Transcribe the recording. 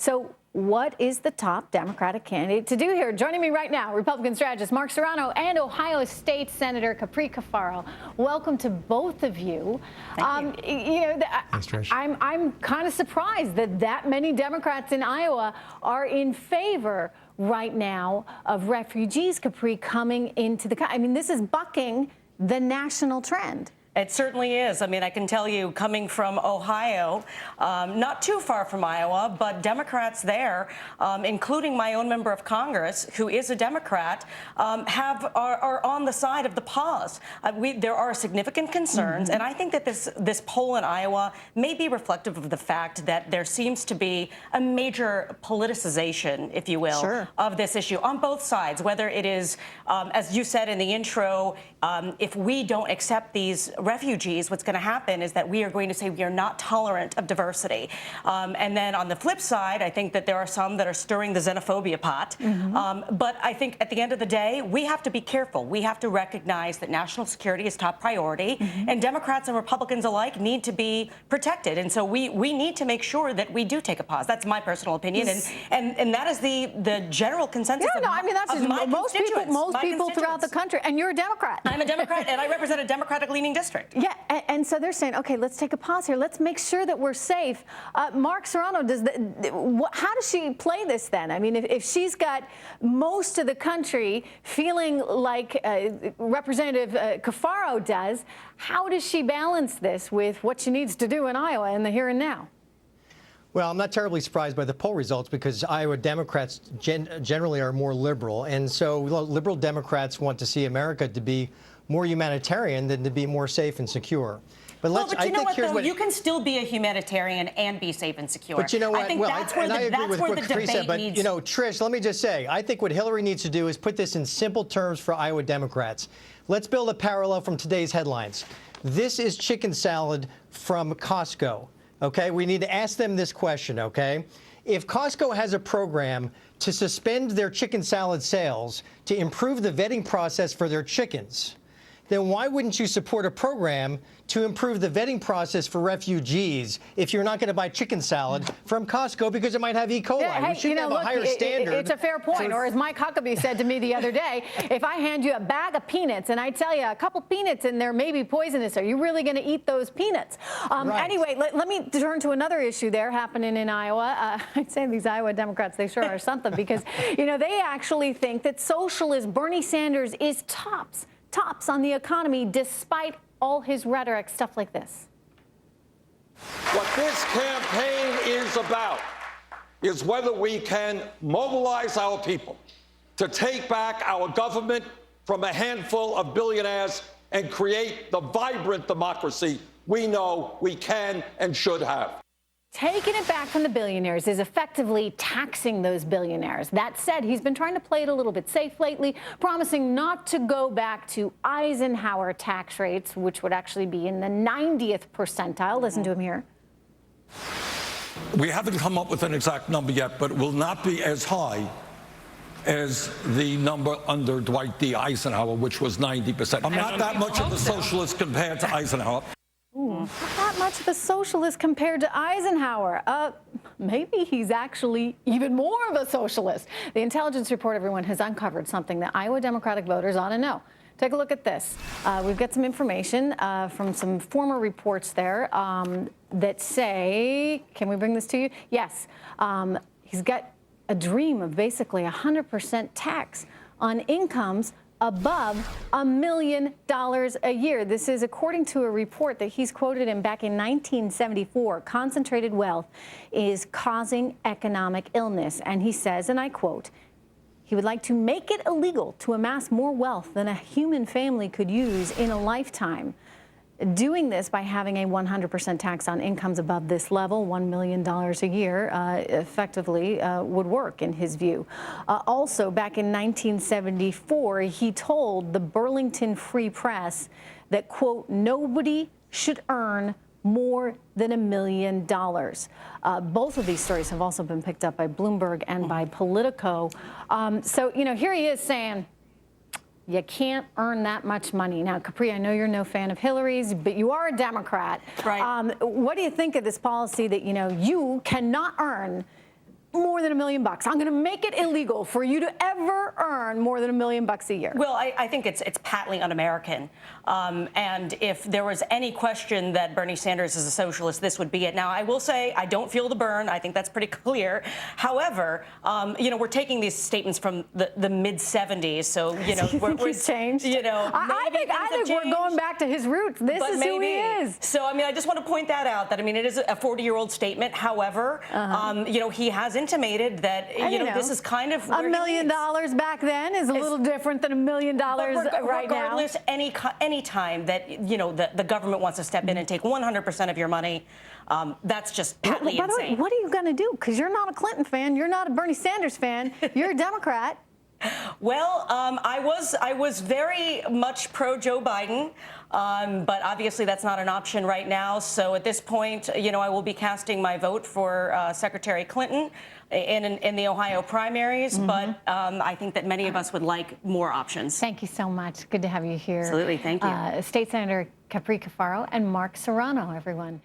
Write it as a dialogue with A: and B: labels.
A: So what is the top Democratic candidate to do here? Joining me right now, Republican strategist Mark Serrano and Ohio State Senator Capri Cafaro. Welcome to both of you.
B: Thank you.
A: Thanks, Trish. I'm kind of surprised that many Democrats in Iowa are in favor right now of refugees, Capri, coming into the country. I mean, this is bucking the national trend.
B: It certainly is. I mean, I can tell you, coming from Ohio, not too far from Iowa, but Democrats there, including my own member of Congress, who is a Democrat, are on the side of the pause. There are significant concerns, and I think that this poll in Iowa may be reflective of the fact that there seems to be a major politicization, if you will, of this issue on both sides. Whether it is, as you said in the intro, if we don't accept these refugees, what's going to happen is that we are going to say we are not tolerant of diversity. And then on the flip side, I think that there are some that are stirring the xenophobia pot. But I think at the end of the day, we have to be careful. We have to recognize that national security is top priority, and Democrats and Republicans alike need to be protected. And so we need to make sure that we do take a pause. That's my personal opinion, and that is the general consensus.
A: Yeah, no, I mean, that's most people throughout the country. And you're a Democrat.
B: I'm a Democrat, and I represent a Democratic-leaning district.
A: Yeah, and so they're saying, okay, let's take a pause here. Let's make sure that we're safe. Mark Serrano, how does she play this then? I mean, if she's got most of the country feeling like Representative Cafaro does, how does she balance this with what she needs to do in Iowa in the here and now?
C: Well, I'm not terribly surprised by the poll results because Iowa Democrats generally are more liberal. And so liberal Democrats want to see America to be more humanitarian than to be more safe and secure. But
B: but you know what, though? You can still be a humanitarian and be safe and secure.
C: But you know what?
B: I think that's where
C: I agree with what
B: the
C: Capri said, but
B: needs.
C: you know, Trish, let me just say, I think what Hillary needs to do is put this in simple terms for Iowa Democrats. Let's build a parallel from today's headlines. This is chicken salad from Costco. Okay, we need to ask them this question, okay? If Costco has a program to suspend their chicken salad sales to improve the vetting process for their chickens, then why wouldn't you support a program to improve the vetting process for refugees if you're not going to buy chicken salad from Costco because it might have E. coli?
A: Yeah, hey,
C: we should have a higher standard.
A: It's a fair point. Or as Mike Huckabee said to me the other day, if I hand you a bag of peanuts and I tell you a couple peanuts in there may be poisonous, are you really going to eat those peanuts? Anyway, let me turn to another issue there happening in Iowa. I'd say these Iowa Democrats, they sure are something because, you know, they actually think that socialist Bernie Sanders is tops on the economy despite all his rhetoric, stuff like this.
D: What this campaign is about is whether we can mobilize our people to take back our government from a handful of billionaires and create the vibrant democracy we know we can and should have.
A: Taking it back from the billionaires is effectively taxing those billionaires. That said, he's been trying to play it a little bit safe lately, promising not to go back to Eisenhower tax rates, which would actually be in the 90th percentile. Listen to him here.
D: We haven't come up with an exact number yet, but it will not be as high as the number under Dwight D. Eisenhower, which was 90%. I'm not that much of a socialist compared to Eisenhower.
A: Not that much of a socialist compared to Eisenhower. Maybe he's actually even more of a socialist. The intelligence report, everyone, has uncovered something that Iowa Democratic voters ought to know. Take a look at this. We've got some information from some former reports there that say, can we bring this to you? Yes. He's got a dream of basically 100% tax on incomes above $1 million a year. This is according to a report that he's quoted in back in 1974. Concentrated wealth is causing economic illness. And he says, and I quote, he would like to make it illegal to amass more wealth than a human family could use in a lifetime. Doing this by having a 100% tax on incomes above this level, $1 million a year, effectively would work in his view. Also, back in 1974, he told the Burlington Free Press that, quote, nobody should earn more than $1 million. Both of these stories have also been picked up by Bloomberg and by Politico. So, you know, here he is saying, you can't earn that much money. Now, Capri, I know you're no fan of Hillary's, but you are a Democrat.
B: Right.
A: What do you think of this policy that, you know, you cannot earn more than $1 million. I'm going to make it illegal for you to ever earn more than $1 million a year.
B: Well, I think it's patently un-American. And if there was any question that Bernie Sanders is a socialist, this would be it. Now, I will say I don't feel the burn. I think that's pretty clear. However, we're taking these statements from the mid-'70s, so
A: He's changed. I think we're going back to his roots. This is who he is.
B: So, I just want to point that out. That it is a 40-year-old statement. However, he has intimated that this is kind of where
A: $1 million back then is a little different than $1 million right now.
B: Regardless, any time that the government wants to step in and take 100% of your money, that's just patently
A: By the way,
B: insane.
A: what are you going to do? Because you're not a Clinton fan, you're not a Bernie Sanders fan, you're a Democrat.
B: Well, I was very much pro Joe Biden, but obviously that's not an option right now. So at this point, I will be casting my vote for Secretary Clinton in the Ohio primaries. But I think that many of us would like more options.
A: Thank you so much. Good to have you here.
B: Absolutely. Thank you.
A: State Senator Capri Cafaro and Mark Serrano, everyone.